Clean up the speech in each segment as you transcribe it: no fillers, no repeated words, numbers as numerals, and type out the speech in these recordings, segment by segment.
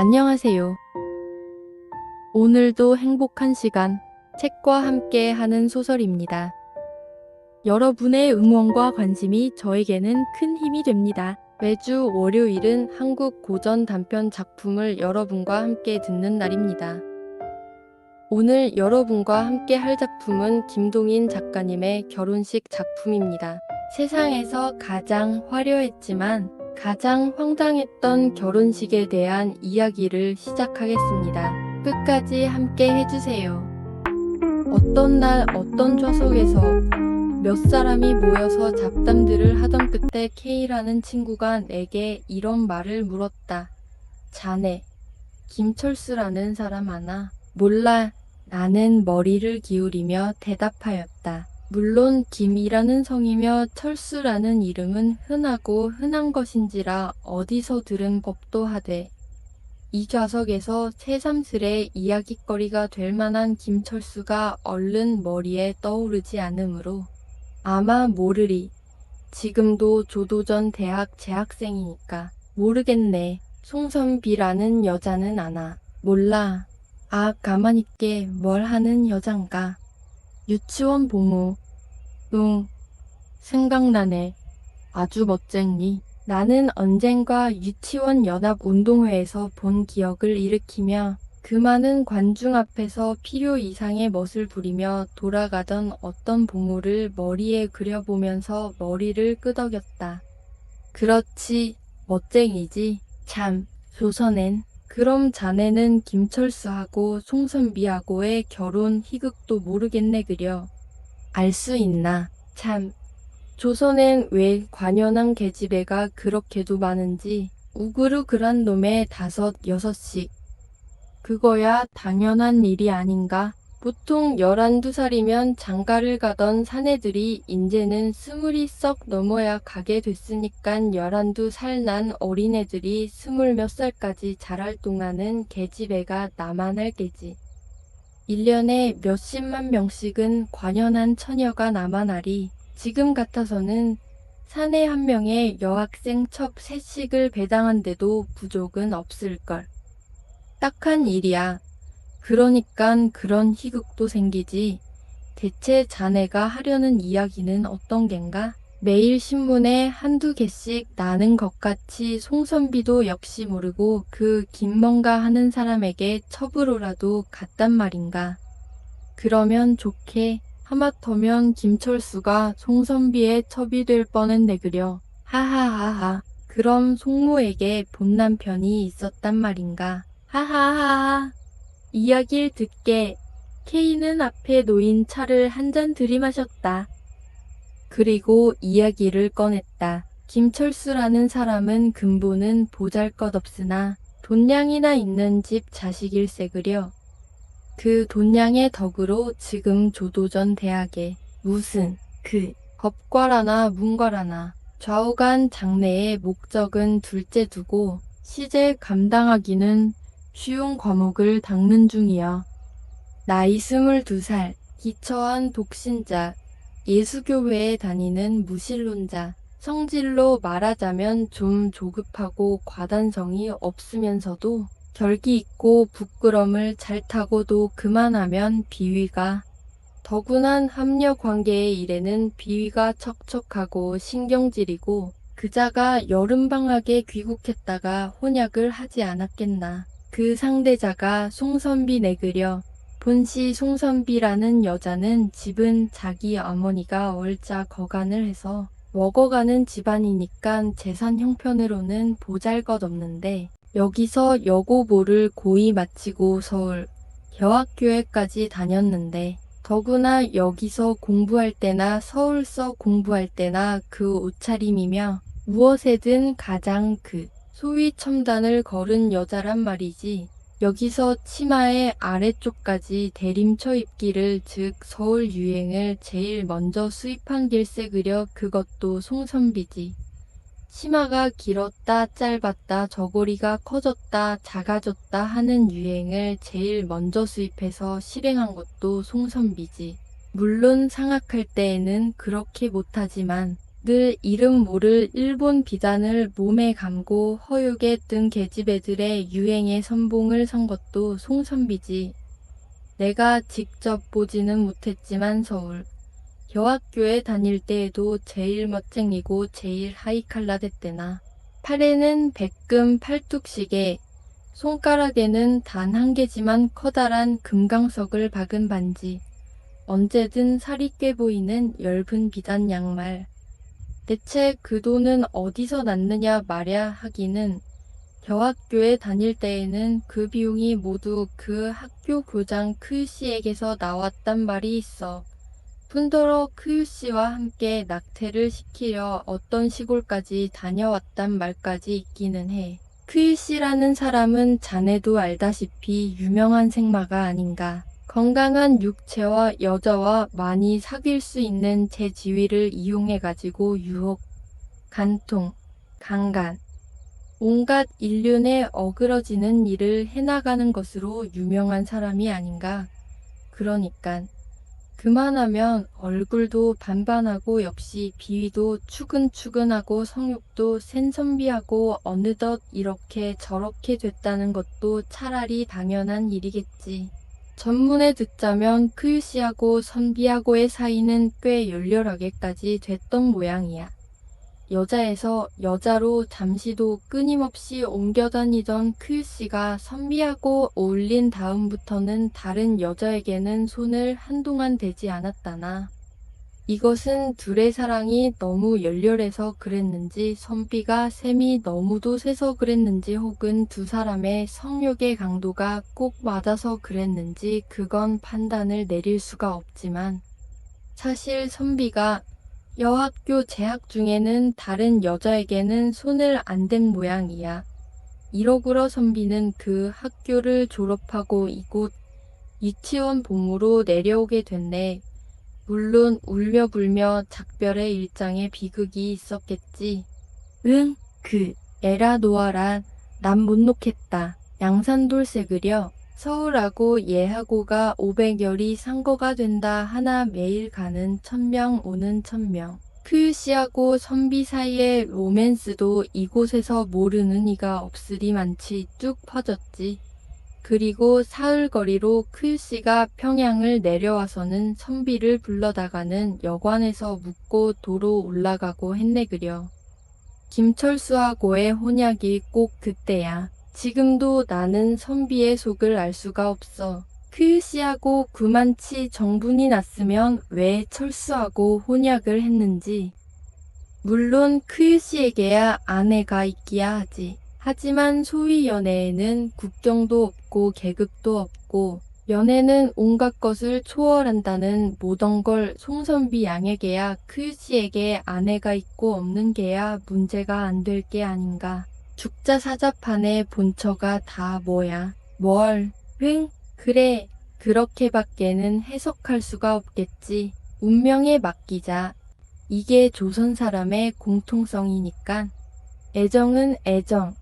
안녕하세요. 오늘도 행복한 시간, 책과 함께 하는 소설입니다. 여러분의 응원과 관심이 저에게는 큰 힘이 됩니다. 매주 월요일은 한국 고전 단편 작품을 여러분과 함께 듣는 날입니다. 오늘 여러분과 함께 할 작품은 김동인 작가님의 결혼식 작품입니다. 세상에서 가장 화려했지만 가장 황당했던 결혼식에 대한 이야기를 시작하겠습니다. 끝까지 함께 해주세요. 어떤 날 어떤 좌석에서 몇 사람이 모여서 잡담들을 하던 끝에 K라는 친구가 내게 이런 말을 물었다. 자네, 김철수라는 사람 아나? 몰라. 나는 머리를 기울이며 대답하였다. 물론 김이라는 성이며 철수라는 이름은 흔하고 흔한 것인지라 어디서 들은 법도 하되 이 좌석에서 새삼스레 이야깃거리가 될 만한 김철수가 얼른 머리에 떠오르지 않으므로 아마 모르리. 지금도 조도전 대학 재학생이니까 모르겠네. 송선비라는 여자는 아나? 몰라. 아, 가만있게 뭘 하는 여잔가? 유치원 보무. 생각나네. 아주 멋쟁이. 나는 언젠가 유치원 연합운동회에서 본 기억을 일으키며 그 많은 관중 앞에서 필요 이상의 멋을 부리며 돌아가던 어떤 보물을 머리에 그려보면서 머리를 끄덕였다. 그렇지, 멋쟁이지. 참, 조선엔. 그럼 자네는 김철수하고 송선비하고의 결혼 희극도 모르겠네 그려. 알 수 있나? 참, 조선엔 왜 관연한 계집애가 그렇게도 많은지 우그르그란 놈의 5, 6씩. 그거야 당연한 일이 아닌가? 보통 11~12살이면 장가를 가던 사내들이 인제는 20이 썩 넘어야 가게 됐으니깐 11~12살 난 어린애들이 20몇 살까지 자랄 동안은 계집애가 나만할 게지. 1년에 몇십만 명씩은 관연한 처녀가 남아나리. 지금 같아서는 사내 한 명에 여학생 첩 3씩을 배당한데도 부족은 없을걸. 딱한 일이야. 그러니깐 그런 희극도 생기지. 대체 자네가 하려는 이야기는 어떤 겐가? 매일 신문에 1~2개씩 나는 것같이 송선비도 역시 모르고 그 김뭔가 하는 사람에게 첩으로라도 갔단 말인가. 그러면 좋게. 하마터면 김철수가 송선비의 첩이 될 뻔했네 그려. 하하하하. 그럼 송모에게 본 남편이 있었단 말인가. 하하하하. 이야기를 듣게 K는 앞에 놓인 차를 한 잔 들이마셨다. 그리고 이야기를 꺼냈다. 김철수라는 사람은 근본은 보잘것없으나 돈량이나 있는 집 자식일세 그려. 그 돈량의 덕으로 지금 조도전 대학에 무슨 법과라나 문과라나 좌우간 장래의 목적은 둘째 두고 시제 감당하기는 쉬운 과목을 닦는 중이야. 나이 22살, 기처한 독신자, 예수교회에 다니는 무신론자, 성질로 말하자면 좀 조급하고 과단성이 없으면서도 결기 있고 부끄럼을 잘 타고도 그만하면 비위가, 더군한 합녀관계의 일에는 비위가 척척하고 신경질이고 그자가 여름방학에 귀국했다가 혼약을 하지 않았겠나. 그 상대자가 송선비네 그려. 본시 송선비라는 여자는 집은 자기 어머니가 월자 거간을 해서 먹어가는 집안이니깐 재산 형편으로는 보잘것없는데 여기서 여고보를 고이 마치고 서울 개화교회까지 다녔는데 더구나 여기서 공부할 때나 서울서 공부할 때나 그 옷차림이며 무엇에든 가장 소위 첨단을 걸은 여자란 말이지. 여기서 치마의 아래쪽까지 대림처 입기를 즉 서울 유행을 제일 먼저 수입한 길세 그려. 그것도 송선비지. 치마가 길었다 짧았다 저고리가 커졌다 작아졌다 하는 유행을 제일 먼저 수입해서 실행한 것도 송선비지. 물론 상학할 때에는 그렇게 못하지만 늘 이름 모를 일본 비단을 몸에 감고 허육에 뜬 계집애들의 유행의 선봉을 선 것도 송선비지. 내가 직접 보지는 못했지만 서울 여학교에 다닐 때에도 제일 멋쟁이고 제일 하이칼라 됐대나. 팔에는 백금 팔뚝시계, 손가락에는 단 한 개지만 커다란 금강석을 박은 반지, 언제든 살이 꽤 보이는 엷은 비단 양말. 대체 그 돈은 어디서 났느냐 말야 하기는 여학교에 다닐 때에는 그 비용이 모두 그 학교 교장 크유 씨에게서 나왔단 말이 있어. 푼더러 크유 씨와 함께 낙태를 시키려 어떤 시골까지 다녀왔단 말까지 있기는 해. 크유 씨라는 사람은 자네도 알다시피 유명한 생마가 아닌가. 건강한 육체와 여자와 많이 사귈 수 있는 제 지위를 이용해가지고 유혹, 간통, 강간, 온갖 인륜에 어그러지는 일을 해나가는 것으로 유명한 사람이 아닌가. 그러니깐 그만하면 얼굴도 반반하고 역시 비위도 추근추근하고 성욕도 센선비하고 어느덧 이렇게 저렇게 됐다는 것도 차라리 당연한 일이겠지. 전문에 듣자면 크유 씨하고 선비하고의 사이는 꽤 열렬하게까지 됐던 모양이야. 여자에서 여자로 잠시도 끊임없이 옮겨 다니던 크유 씨가 선비하고 어울린 다음부터는 다른 여자에게는 손을 한동안 대지 않았다나. 이것은 둘의 사랑이 너무 열렬해서 그랬는지 선비가 셈이 너무도 세서 그랬는지 혹은 두 사람의 성욕의 강도가 꼭 맞아서 그랬는지 그건 판단을 내릴 수가 없지만 사실 선비가 여학교 재학 중에는 다른 여자에게는 손을 안 댄 모양이야. 이러구러 선비는 그 학교를 졸업하고 이곳 유치원 봄으로 내려오게 됐네. 물론 울며불며 작별의 일장에 비극이 있었겠지. 응, 에라 놓아라. 난 못 놓겠다. 양산돌세 그려. 서울하고 얘하고가 500열이 상거가 된다 하나 매일 가는 1000명 오는 1000명. 크유 씨하고 선비 사이의 로맨스도 이곳에서 모르는 이가 없으리만치 쭉 퍼졌지. 그리고 사흘거리로 크유 씨가 평양을 내려와서는 선비를 불러다가는 여관에서 묵고 도로 올라가고 했네 그려. 김철수하고의 혼약이 꼭 그때야. 지금도 나는 선비의 속을 알 수가 없어. 크유 씨하고 그만치 정분이 났으면 왜 철수하고 혼약을 했는지. 물론 크유 씨에게야 아내가 있기야 하지. 하지만 소위 연애에는 국경도 없고 계급도 없고 연애는 온갖 것을 초월한다는 모던 걸 송선비 양에게야 크유 씨에게 아내가 있고 없는 게야 문제가 안 될 게 아닌가. 죽자사자판의 본처가 다 뭐야. 그래. 그렇게밖에는 해석할 수가 없겠지. 운명에 맡기자. 이게 조선 사람의 공통성이니까. 애정은 애정,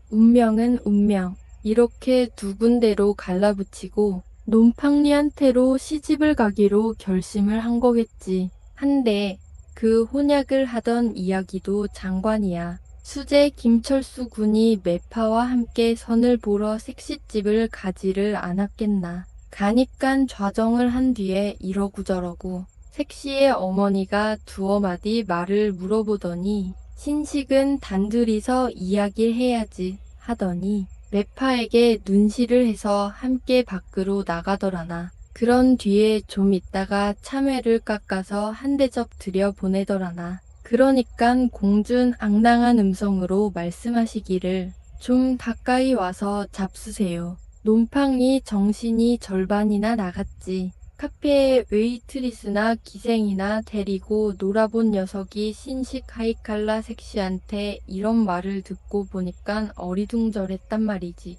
운명은 운명. 이렇게 두 군데로 갈라붙이고 논팡리한테로 시집을 가기로 결심을 한 거겠지. 한데 그 혼약을 하던 이야기도 장관이야. 수제 김철수 군이 매파와 함께 선을 보러 색시집을 가지를 않았겠나. 가니깐 좌정을 한 뒤에 이러구저러고 색시의 어머니가 두어 마디 말을 물어보더니 신식은 단둘이서 이야기해야지 하더니 매파에게 눈시를 해서 함께 밖으로 나가더라나. 그런 뒤에 좀 있다가 참외를 깎아서 한 대접 들여 보내더라나. 그러니깐 공준 앙랑한 음성으로 말씀하시기를 좀 가까이 와서 잡수세요. 논팡이 정신이 절반이나 나갔지. 카페에 웨이트리스나 기생이나 데리고 놀아본 녀석이 신식 하이칼라 섹시한테 이런 말을 듣고 보니깐 어리둥절했단 말이지.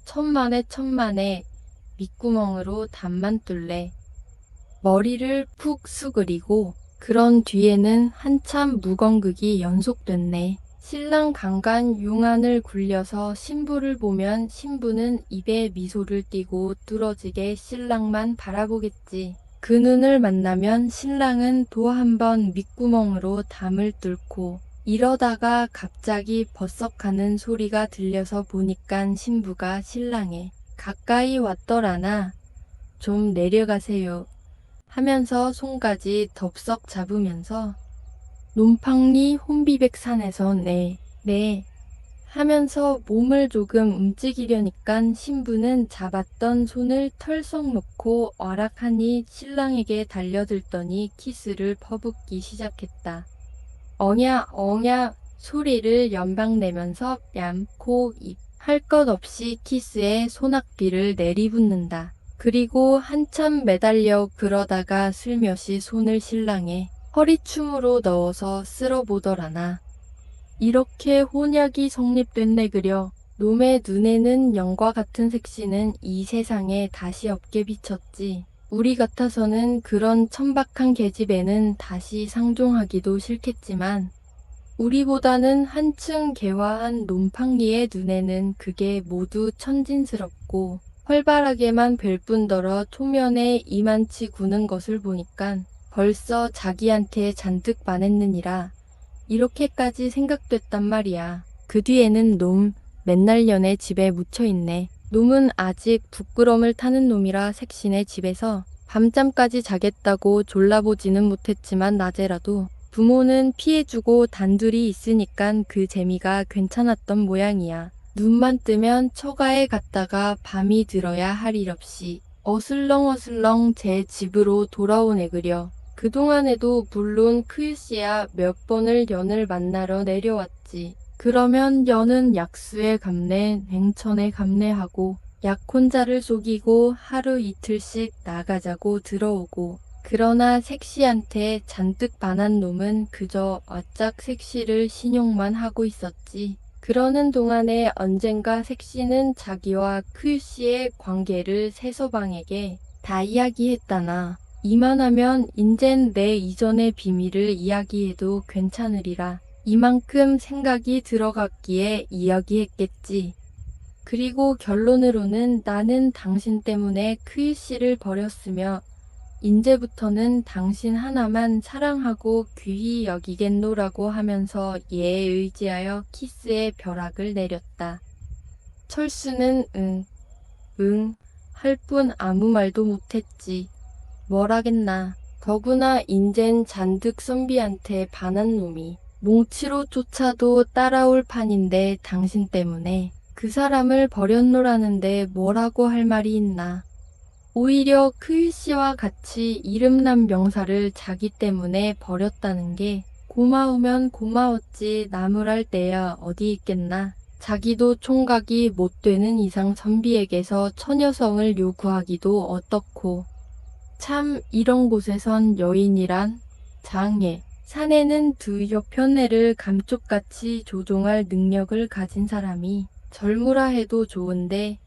천만에 밑구멍으로 담만 뚫래. 머리를 푹 수그리고 그런 뒤에는 한참 무건극이 연속됐네. 신랑 강간 용안을 굴려서 신부를 보면 신부는 입에 미소를 띠고 뚫어지게 신랑만 바라보겠지. 그 눈을 만나면 신랑은 또 한 번 밑구멍으로 담을 뚫고 이러다가 갑자기 버석하는 소리가 들려서 보니깐 신부가 신랑에 가까이 왔더라나. 좀 내려가세요 하면서 손까지 덥석 잡으면서 놈팡리 혼비백산에서 네 하면서 몸을 조금 움직이려니깐 신부는 잡았던 손을 털썩 놓고 어락하니 신랑에게 달려들더니 키스를 퍼붓기 시작했다. 어냐 소리를 연방내면서 뺨, 코, 입 할 것 없이 키스에 손악비를 내리붓는다. 그리고 한참 매달려 그러다가 슬며시 손을 신랑의 허리춤으로 넣어서 쓸어보더라나. 이렇게 혼약이 성립됐네 그려. 놈의 눈에는 영과 같은 색시는 이 세상에 다시 없게 비쳤지. 우리 같아서는 그런 천박한 계집애는 다시 상종하기도 싫겠지만 우리보다는 한층 개화한 놈팡리의 눈에는 그게 모두 천진스럽고 활발하게만 뵐 뿐더러 초면에 이만치 구는 것을 보니깐 벌써 자기한테 잔뜩 반했느니라. 이렇게까지 생각됐단 말이야. 그 뒤에는 놈 맨날 년에 집에 묻혀있네. 놈은 아직 부끄럼을 타는 놈이라 색신의 집에서 밤잠까지 자겠다고 졸라보지는 못했지만 낮에라도 부모는 피해주고 단둘이 있으니깐 그 재미가 괜찮았던 모양이야. 눈만 뜨면 처가에 갔다가 밤이 들어야 할 일 없이 어슬렁어슬렁 제 집으로 돌아오네 그려. 그동안에도 물론 크유씨야 몇 번을 연을 만나러 내려왔지. 그러면 연은 약수에 감내, 냉천에 감내하고 약혼자를 속이고 하루 이틀씩 나가자고 들어오고 그러나 색시한테 잔뜩 반한 놈은 그저 어짝 색시를 신용만 하고 있었지. 그러는 동안에 언젠가 색시는 자기와 크유씨의 관계를 세서방에게 다 이야기했다나. 이만하면 인젠 내 이전의 비밀을 이야기해도 괜찮으리라. 이만큼 생각이 들어갔기에 이야기했겠지. 그리고 결론으로는 나는 당신 때문에 크유씨를 버렸으며 인제부터는 당신 하나만 사랑하고 귀히 여기겠노라고 하면서 얘에 의지하여 키스의 벼락을 내렸다. 철수는 응 할 뿐 아무 말도 못했지. 뭘 하겠나. 더구나 인젠 잔뜩 선비한테 반한 놈이 몽치로 쫓아도 따라올 판인데 당신 때문에 그 사람을 버렸노라는데 뭐라고 할 말이 있나. 오히려 크유씨와 같이 이름난 명사를 자기 때문에 버렸다는 게 고마우면 고마웠지 나무랄 때야 어디 있겠나. 자기도 총각이 못 되는 이상 선비에게서 처녀성을 요구하기도 어떻고. 참 이런 곳에선 여인이란 장애, 사내는 두 여편네를 감쪽같이 조종할 능력을 가진 사람이 젊으라 해도 좋은데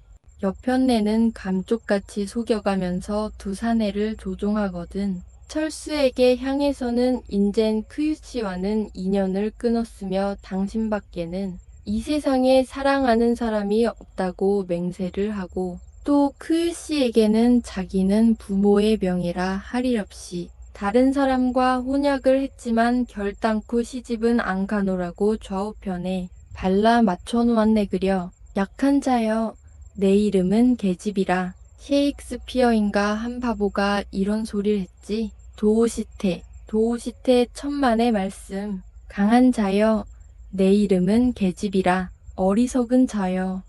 여편네는 감쪽같이 속여가면서 두 사내를 조종하거든. 철수에게 향해서는 인젠 크유씨와는 인연을 끊었으며 당신밖에는 이 세상에 사랑하는 사람이 없다고 맹세를 하고 또 크유씨에게는 자기는 부모의 명예라 할 일 없이 다른 사람과 혼약을 했지만 결단코 시집은 안 가노라고 좌우편에 발라 맞춰놓았네 그려. 약한 자여 내 이름은 계집이라. 셰익스피어인가 한 바보가 이런 소리를 했지. 도오시테 천만의 말씀. 강한 자여 내 이름은 계집이라. 어리석은 자여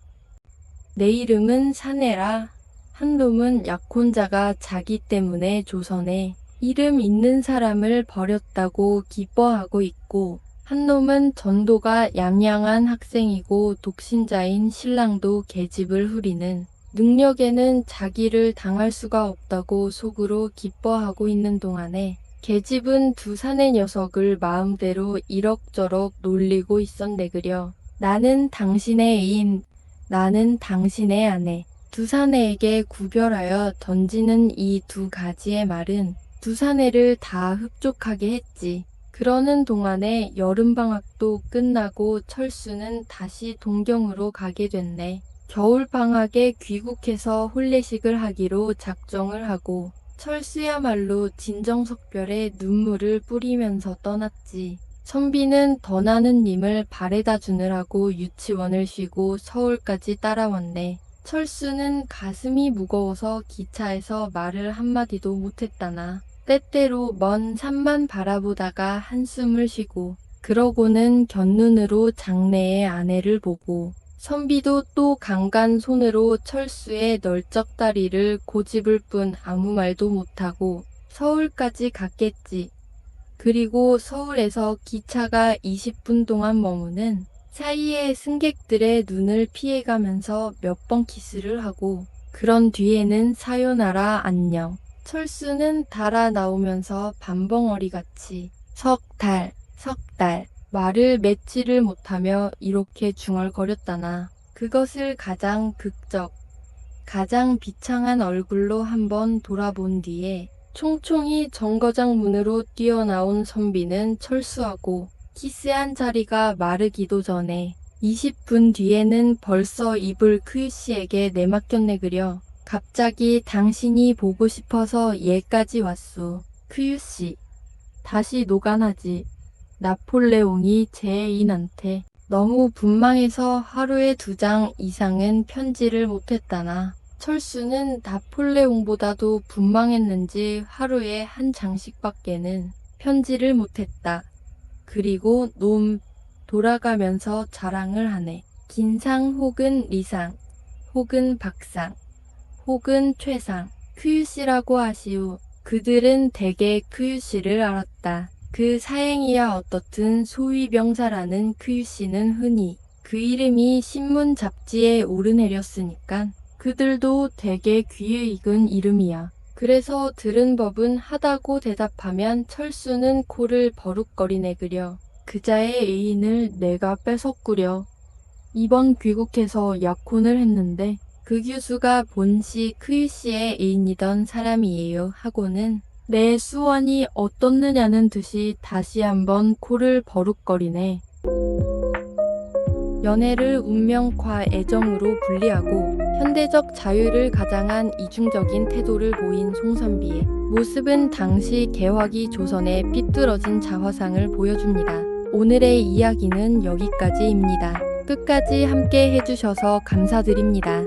내 이름은 사내라. 한 놈은 약혼자가 자기 때문에 조선에 이름 있는 사람을 버렸다고 기뻐하고 있고 한 놈은 전도가 얌양한 학생이고 독신자인 신랑도 계집을 후리는 능력에는 자기를 당할 수가 없다고 속으로 기뻐하고 있는 동안에 계집은 두 사내 녀석을 마음대로 이럭저럭 놀리고 있었네 그려. 나는 당신의 애인, 나는 당신의 아내. 두 사내에게 구별하여 던지는 이 두 가지의 말은 두 사내를 다 흡족하게 했지. 그러는 동안에 여름방학도 끝나고 철수는 다시 동경으로 가게 됐네. 겨울방학에 귀국해서 혼례식을 하기로 작정을 하고 철수야말로 진정석별에 눈물을 뿌리면서 떠났지. 선비는 더 나는 님을 바래다 주느라고 유치원을 쉬고 서울까지 따라왔네. 철수는 가슴이 무거워서 기차에서 말을 한마디도 못했다나. 때때로 먼 산만 바라보다가 한숨을 쉬고 그러고는 곁눈으로 장래의 아내를 보고 선비도 또 강간 손으로 철수의 널쩍다리를 고집을 뿐 아무 말도 못하고 서울까지 갔겠지. 그리고 서울에서 기차가 20분 동안 머무는 사이에 승객들의 눈을 피해가면서 몇 번 키스를 하고 그런 뒤에는 사요나라 안녕. 철수는 달아 나오면서 밤벙어리같이 석 달 말을 맺지를 못하며 이렇게 중얼거렸다나. 그것을 가장 극적, 가장 비창한 얼굴로 한번 돌아본 뒤에 총총히 정거장 문으로 뛰어나온 선비는 철수하고 키스한 자리가 마르기도 전에 20분 뒤에는 벌써 입을 크유씨에게 내맡겼네 그려. 갑자기 당신이 보고 싶어서 얘까지 왔소. 크유씨. 다시 노간하지. 나폴레옹이 제 애인한테 너무 분망해서 하루에 2장 이상은 편지를 못했다나. 철수는 나폴레옹보다도 분망했는지 하루에 1장씩밖에는 편지를 못했다. 그리고 돌아가면서 자랑을 하네. 긴상 혹은 리상 혹은 박상 혹은 최상 크유씨라고 하시오. 그들은 대개 크유씨를 알았다. 그 사행이야 어떻든 소위병사라는 크유씨는 흔히 그 이름이 신문 잡지에 오르내렸으니깐 그들도 대개 귀에 익은 이름이야. 그래서 들은 법은 하다고 대답하면 철수는 코를 버룩거리네 그려. 그자의 애인을 내가 뺏었구려. 이번 귀국해서 약혼을 했는데 그 교수가 본시 크유씨의 애인이던 사람이에요 하고는 내 수원이 어떻느냐는 듯이 다시 한번 코를 버룩거리네. 연애를 운명과 애정으로 분리하고 현대적 자유를 가장한 이중적인 태도를 보인 송선비의 모습은 당시 개화기 조선의 삐뚤어진 자화상을 보여줍니다. 오늘의 이야기는 여기까지입니다. 끝까지 함께 해주셔서 감사드립니다.